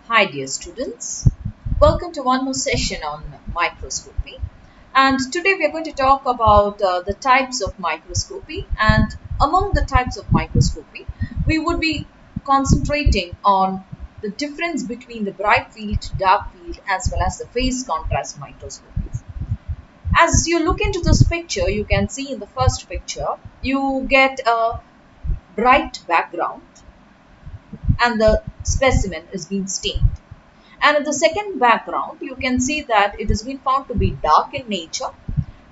Hi dear students, welcome to one more session on microscopy, and today we are going to talk about the types of microscopy, and among the types of microscopy we would be concentrating on the difference between the bright field, dark field as well as the phase contrast microscopy. As you look into this picture, you can see in the first picture you get a bright background and the specimen is being stained. And in the second background, you can see that it has been found to be dark in nature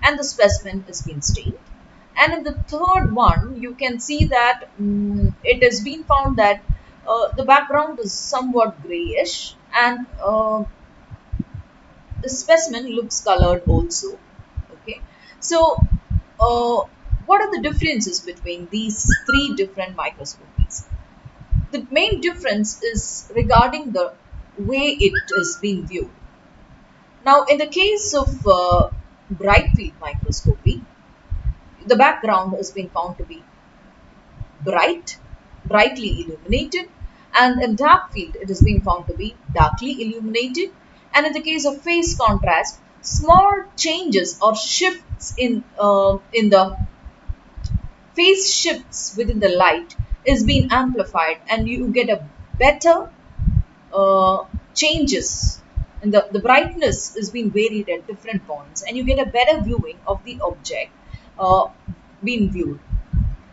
and the specimen is being stained. And in the third one, you can see that it has been found that the background is somewhat grayish and the specimen looks colored also. Okay, so uh, what are the differences between these three different microscopies? The main difference is regarding the way it is being viewed. Now, in the case of bright field microscopy, the background has been found to be brightly illuminated, and in dark field, it has been found to be darkly illuminated. And in the case of phase contrast, small changes or shifts in the phase shifts within the light is being amplified, and you get a better changes and the brightness is being varied at different points and you get a better viewing of the object uh, being viewed.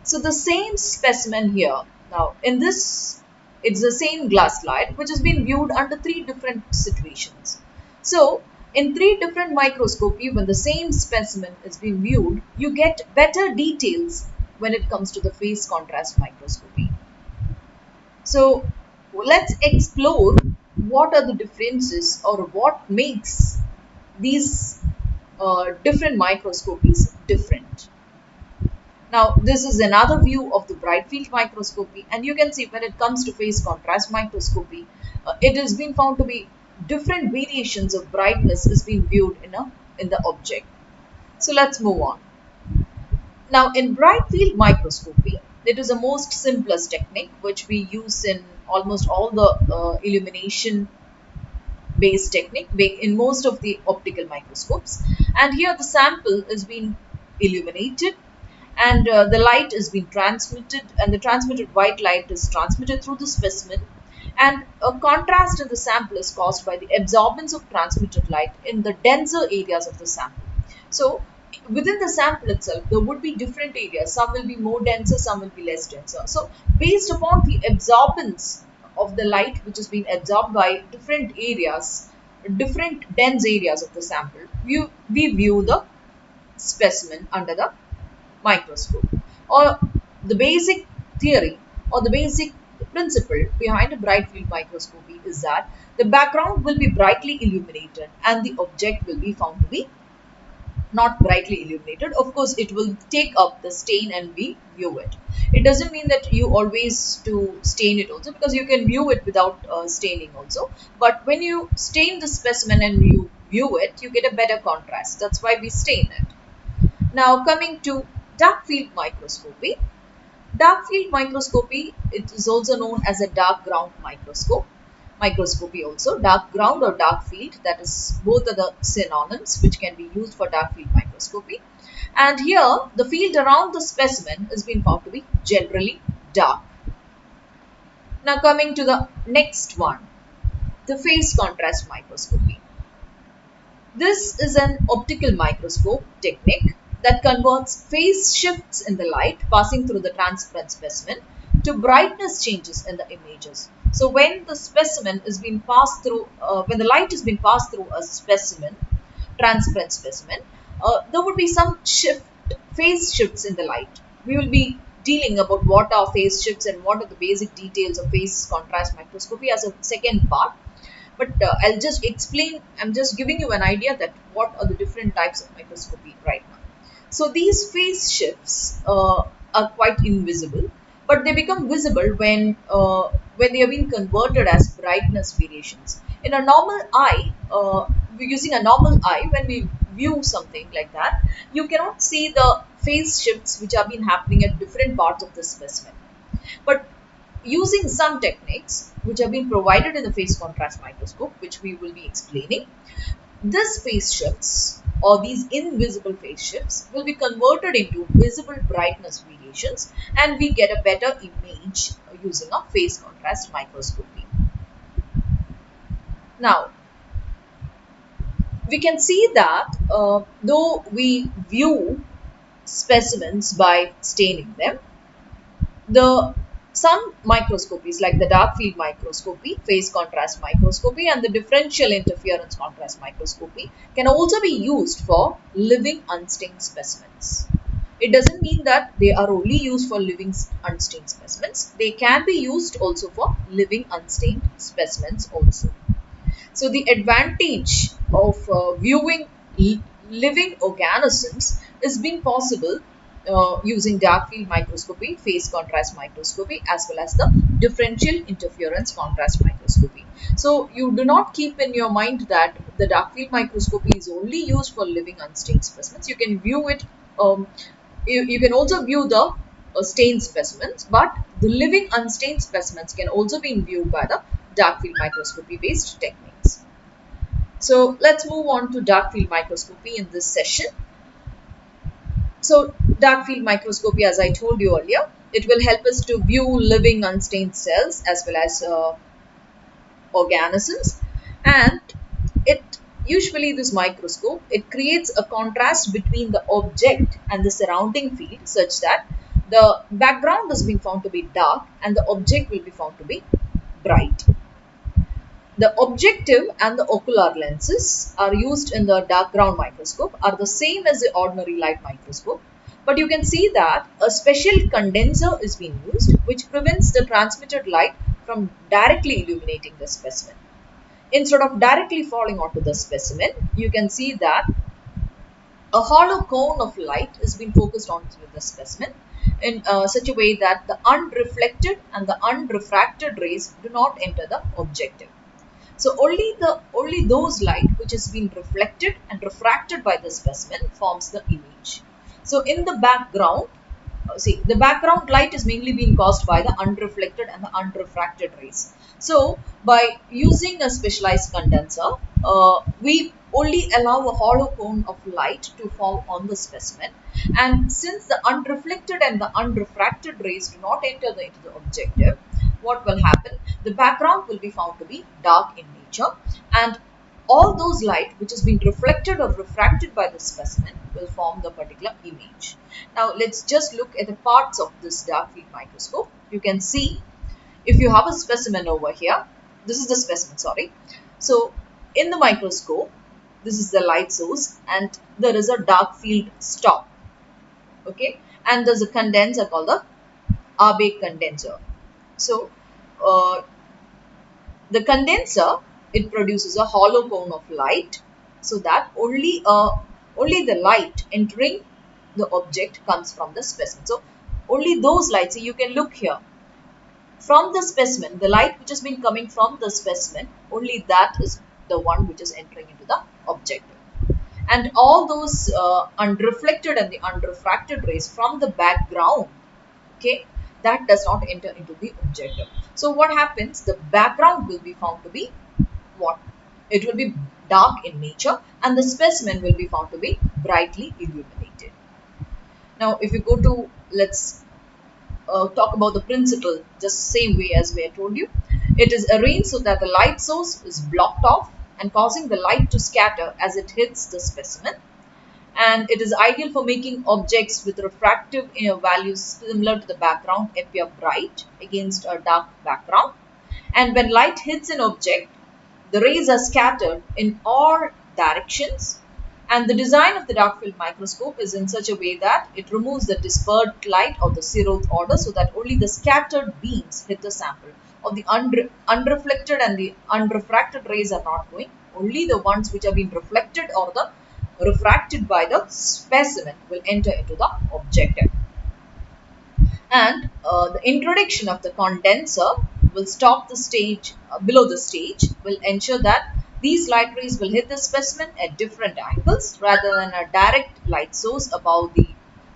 So the same specimen here, now in this it's the same glass slide which has been viewed under three different situations. So in three different microscopy, when the same specimen is being viewed, you get better details when it comes to the phase contrast microscopy. So let's explore what are the differences or what makes these different microscopies different. Now this is another view of the bright field microscopy, and you can see when it comes to phase contrast microscopy, it has been found to be different variations of brightness is being viewed in the object. So let's move on. Now, in bright field microscopy, it is the most simplest technique which we use in almost all the illumination based technique in most of the optical microscopes. And here the sample is being illuminated and the light is being transmitted, and the transmitted white light is transmitted through the specimen, and a contrast in the sample is caused by the absorbance of transmitted light in the denser areas of the sample. So within the sample itself, there would be different areas. Some will be more denser, some will be less denser. So based upon the absorbance of the light which is being absorbed by different areas, different dense areas of the sample, we view the specimen under the microscope. Or the basic theory or the basic principle behind a bright field microscopy is that the background will be brightly illuminated and the object will be found to be not brightly illuminated. Of course, it will take up the stain and we view it. It doesn't mean that you always to stain it also, because you can view it without staining also. But when you stain the specimen and you view it, you get a better contrast. That's why we stain it. Now coming to dark field microscopy. Dark field microscopy, it is also known as a dark ground microscopy also. Dark ground or dark field, that is both are the synonyms which can be used for dark field microscopy. And here the field around the specimen has been found to be generally dark. Now coming to the next one, the phase contrast microscopy. This is an optical microscope technique that converts phase shifts in the light passing through the transparent specimen to brightness changes in the images. So when the specimen is being passed through, when the light is being passed through a specimen, transparent specimen, there would be some phase shifts in the light. We will be dealing about what are phase shifts and what are the basic details of phase contrast microscopy as a second part. But I'll just explain, I'm just giving you an idea that what are the different types of microscopy right now. So these phase shifts are quite invisible, but they become visible when they have been converted as brightness variations. In a normal eye, using a normal eye, when we view something like that, you cannot see the phase shifts which have been happening at different parts of the specimen. But using some techniques which have been provided in the phase contrast microscope, which we will be explaining, these phase shifts or these invisible phase shifts will be converted into visible brightness variations, and we get a better image using a phase contrast microscopy. Now, we can see that though we view specimens by staining them, the some microscopies like the dark field microscopy, phase contrast microscopy, and the differential interference contrast microscopy can also be used for living unstained specimens. It doesn't mean that they are only used for living unstained specimens. They can be used also for living unstained specimens also. So the advantage of viewing living organisms is being possible using dark field microscopy, phase contrast microscopy, as well as the differential interference contrast microscopy. So you do not keep in your mind that the dark field microscopy is only used for living unstained specimens. You can view it. You can also view the stained specimens, but the living unstained specimens can also be viewed by the dark field microscopy based techniques. So let's move on to dark field microscopy in this session. So dark field microscopy, as I told you earlier, it will help us to view living unstained cells as well as organisms, and it usually this microscope, it creates a contrast between the object and the surrounding field such that the background is being found to be dark and the object will be found to be bright. The objective and the ocular lenses are used in the dark ground microscope are the same as the ordinary light microscope, but you can see that a special condenser is being used which prevents the transmitted light from directly illuminating the specimen. Instead of directly falling onto the specimen, you can see that a hollow cone of light is being focused onto the specimen in such a way that the unreflected and the unrefracted rays do not enter the objective. So only those light which has been reflected and refracted by the specimen forms the image. So in the background, see, the background light is mainly being caused by the unreflected and the unrefracted rays. So by using a specialized condenser, we only allow a hollow cone of light to fall on the specimen, and since the unreflected and the unrefracted rays do not enter into the objective, what will happen? The background will be found to be dark in nature, and all those light which has been reflected or refracted by the specimen will form the particular image. Now let's just look at the parts of this dark field microscope. You can see if you have a specimen over here, this is the specimen, sorry. So in the microscope, this is the light source and there is a dark field stop, okay, and there's a condenser called the Abbe condenser. So the condenser, it produces a hollow cone of light so that only the light entering the object comes from the specimen. So only those lights, so you can look here from the specimen, the light which has been coming from the specimen, only that is the one which is entering into the objective, and all those unreflected and the unrefracted rays from the background, okay, that does not enter into the objective. So what happens? The background will be found to be what? It will be dark in nature and the specimen will be found to be brightly illuminated. Now if you go to, let's talk about the principle just same way as we have told you. It is arranged so that the light source is blocked off and causing the light to scatter as it hits the specimen. And it is ideal for making objects with refractive values similar to the background appear bright against a dark background. And when light hits an object, the rays are scattered in all directions. And the design of the dark field microscope is in such a way that it removes the dispersed light of the zeroth order so that only the scattered beams hit the sample. Of the unreflected and the unrefracted rays are not going. Only the ones which have been reflected or the refracted by the specimen will enter into the objective. And the introduction of the condenser will stop the stage below the stage, will ensure that these light rays will hit the specimen at different angles rather than a direct light source above the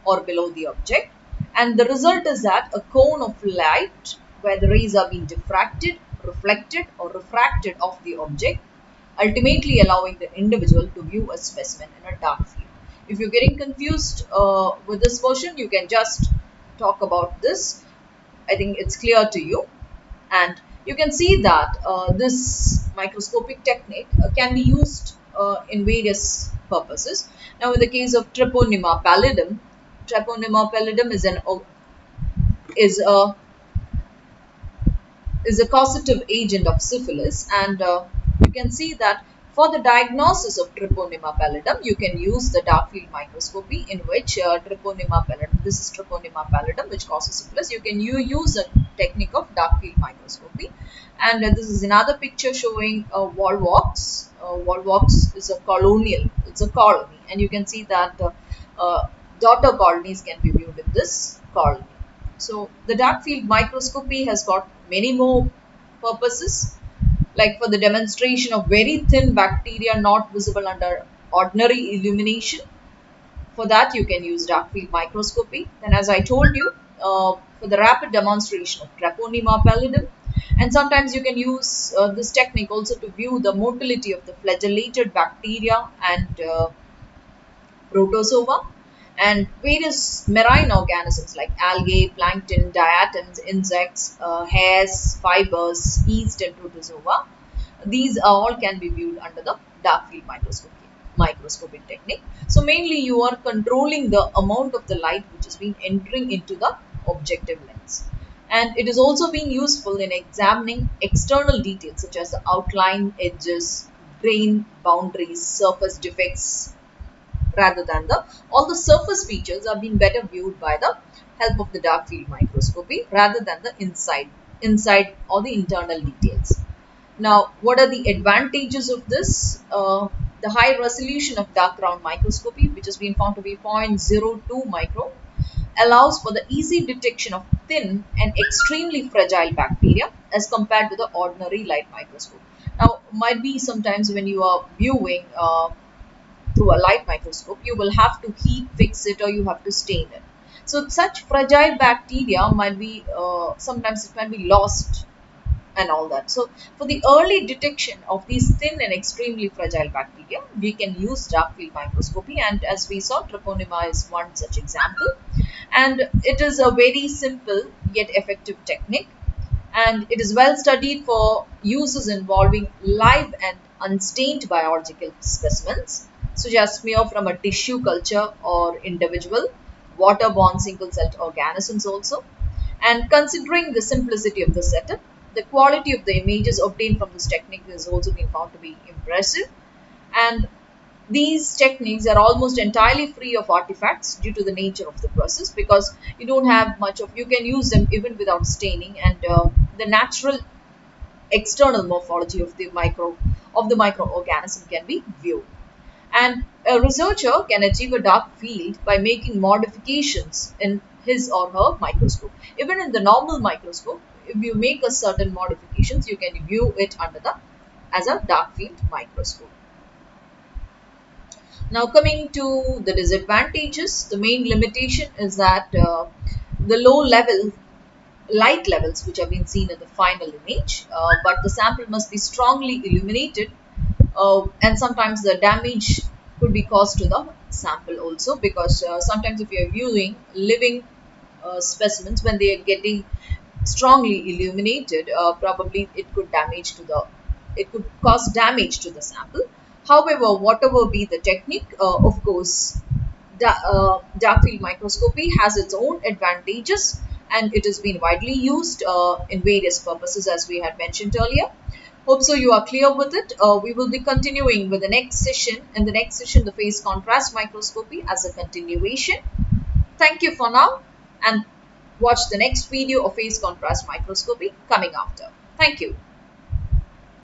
or below the object. And the result is that a cone of light where the rays are being diffracted, reflected, or refracted off the object, ultimately allowing the individual to view a specimen in a dark field. If you're getting confused with this portion, you can just talk about this. I think it's clear to you. And you can see that this microscopic technique can be used in various purposes. Now, in the case of Treponema pallidum is a causative agent of syphilis, and you can see that for the diagnosis of Treponema pallidum, you can use the dark field microscopy, in which Treponema pallidum, this is Treponema pallidum, which causes syphilis. You use a technique of dark field microscopy, and this is another picture showing Volvox. Volvox is a colonial, it's a colony, and you can see that daughter colonies can be viewed in this colony. So the dark field microscopy has got many more purposes, like for the demonstration of very thin bacteria not visible under ordinary illumination. For that, you can use dark field microscopy. And as I told you, for the rapid demonstration of Treponema pallidum, and sometimes you can use this technique also to view the motility of the flagellated bacteria and protozoa, and various marine organisms like algae, plankton, diatoms, insects, hairs, fibers, yeast, and protozoa. These all can be viewed under the dark field microscopic technique. So mainly you are controlling the amount of the light which is being entering into the objective lens. And it is also being useful in examining external details such as the outline, edges, grain, boundaries, surface defects, rather than all the surface features are being better viewed by the help of the dark field microscopy rather than the inside or the internal details. Now, what are the advantages of this? The high resolution of dark ground microscopy, which has been found to be 0.02 micron, allows for the easy detection of thin and extremely fragile bacteria as compared to the ordinary light microscope. Now, might be sometimes when you are viewing through a light microscope, you will have to heat fix it or you have to stain it. So such fragile bacteria might be, sometimes it can be lost and all that. So for the early detection of these thin and extremely fragile bacteria, we can use dark field microscopy, and as we saw, Treponema is one such example. And it is a very simple yet effective technique, and it is well studied for uses involving live and unstained biological specimens, such as smear from a tissue culture or individual, waterborne single-celled organisms also. And considering the simplicity of the setup, the quality of the images obtained from this technique has also been found to be impressive. And these techniques are almost entirely free of artifacts due to the nature of the process, because you don't have much of, you can use them even without staining, and the natural external morphology of the microorganism can be viewed. And a researcher can achieve a dark field by making modifications in his or her microscope. Even in the normal microscope, if you make a certain modifications, you can view it under as a dark field microscope. Now, coming to the disadvantages, the main limitation is that the low level light levels which have been seen in the final image, but the sample must be strongly illuminated, and sometimes the damage could be caused to the sample also, because sometimes if you are viewing living specimens, when they are getting strongly illuminated, probably it could cause damage to the sample. However, whatever be the technique, of course, dark field microscopy has its own advantages, and it has been widely used in various purposes, as we had mentioned earlier. Hope so you are clear with it. We will be continuing with the next session. In the next session, the phase contrast microscopy as a continuation. Thank you for now, and watch the next video of phase contrast microscopy coming after. Thank you.